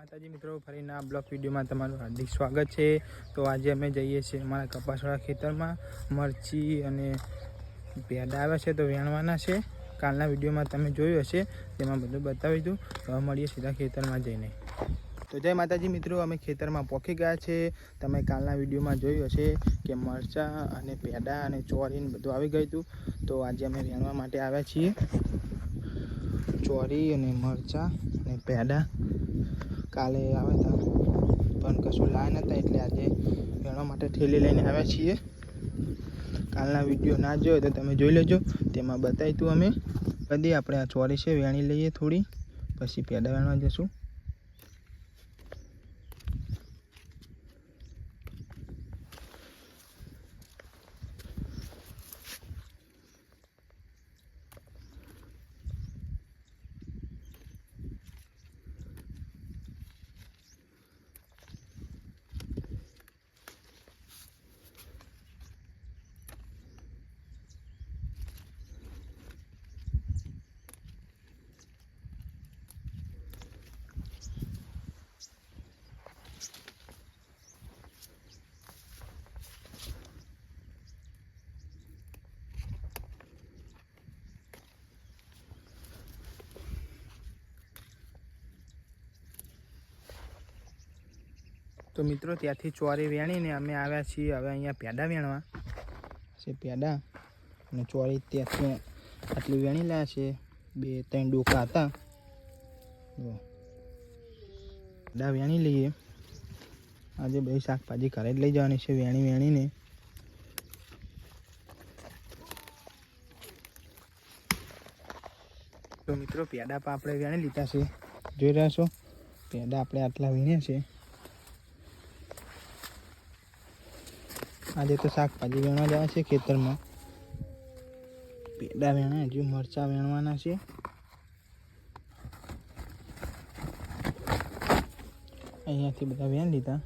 માતાજી મિત્રો, ફરીને આ બ્લોગ વિડીયોમાં તમારું હાર્દિક સ્વાગત છે। તો આજે અમે જઈએ છીએ અમારા કપાસવાળા ખેતરમાં મરચી અને પેડા આવ્યા છે તો વેણવાના છે। કાલના વિડીયોમાં તમે જોયું હશે, તેમાં બધું બતાવી દઉં। તો હવે મળીએ સીધા ખેતરમાં જઈને। તો જય માતાજી મિત્રો, અમે ખેતરમાં પહોંચી ગયા છે। તમે કાલના વિડીયોમાં જોયું હશે કે મરચાં અને પેડા અને ચોરીને બધું આવી ગયું હતું। તો આજે અમે વેણવા માટે આવ્યા છીએ। ચોરી અને મરચાં અને પેડા કાલે આવ્યા હતા પણ કશું લાયા નહોતા, એટલે આજે વેણવા માટે ઠેલી લઈને આવ્યા છીએ। કાલના વિડીયો ના જોયો તો તમે જોઈ લેજો, તેમાં બતાવી તું અમે બધી આપણે આ ચોરી છે વેણી લઈએ થોડી, પછી પેડા વેણવા જશું। તો મિત્રો ત્યાંથી ચોરી વેણીને અમે આવ્યા છીએ હવે અહીંયા પેડા વેણવા છે। પેડા અને ચોરી ત્યાંથી આટલી વેણી લાવ્યા છે, 2-3 ડોકા હતા। પેડા વેણી લઈએ, આજે બધી શાકભાજી ઘરે જ લઈ જવાની છે વેણીને। તો મિત્રો પેડા પણ આપણે વેણી લીધા છે, જોઈ રહ્યા છો। પેડા આપણે આટલા વીણ્યા છે। આજે તો શાકભાજી વેણવા જવા છે ખેતરમાં। પેડા વેણા, હજુ મરચાં વેણવાના છે। અહીંયાથી બધા વેણ લીધા,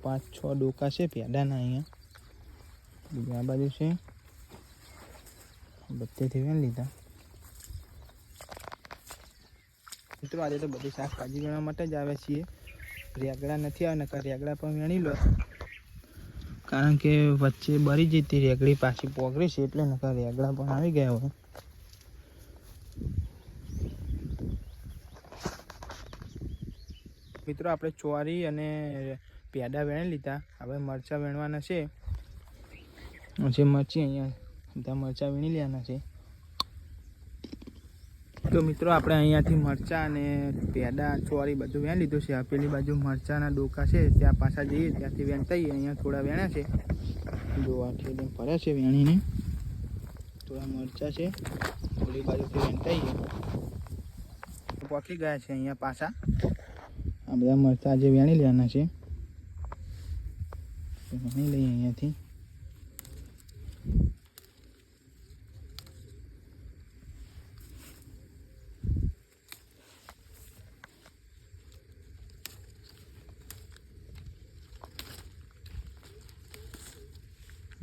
5-6 ડોકા છે પેડાના। અહીંયા આ બાજુ છે, બધેથી વેણ લીધા। મિત્રો આજે તો બધી શાકભાજી વેણવા માટે જ આવ્યા છીએ। રેગડા નથી આવ્યા, નકર રેગડા પણ વેણી લો, કારણ કે વચ્ચે બળી જતી રેગડી પાછી પોગરી છે, એટલે નકર રેગડા પણ આવી ગયા હોય। મિત્રો આપણે ચોરી અને પેડા વેણી લીધા, હવે મરચાં વેણવાના છે। જે મરચી અહીંયા બધા મરચાં વેણી લેવાના છે। તો મિત્રો આપણે અહીંયાથી મરચાં અને પેડા ચોરી બધું વેણી લીધું છે। પેલી બાજુ મરચાંના ડોકા છે, ત્યાં પાછા જઈએ ત્યાંથી વેણતા આવીએ। અહીંયા થોડા વેણ્યા છે, જો આ ઠેલી ભર્યા છે વેણીને। થોડા મરચાં છે, થોડી બાજુથી વેણતા આવીએ। પહોંચી ગયા છે અહીંયા પાછા, આ બધા મરચાં આજે વેણી લેવાના છે, વેણી લઈએ અહીંયાથી।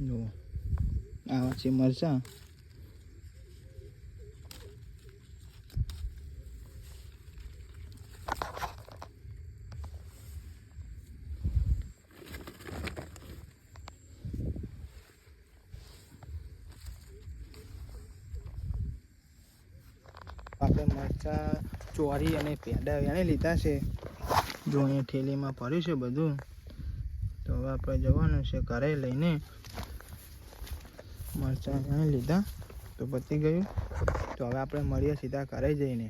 જો આવા છે મરચાં, આપણે મરચાં ચોરી અને પેડા વેણી લીધા છે। જો અહીંયા ઠેલીમાં ભર્યું છે બધું, તો હવે આપણે જવાનું છે ઘરે લઈને। મરચાં વેણી લીધા તો પતી ગયું, તો હવે આપણે મળીએ સીધા ઘરે જઈને।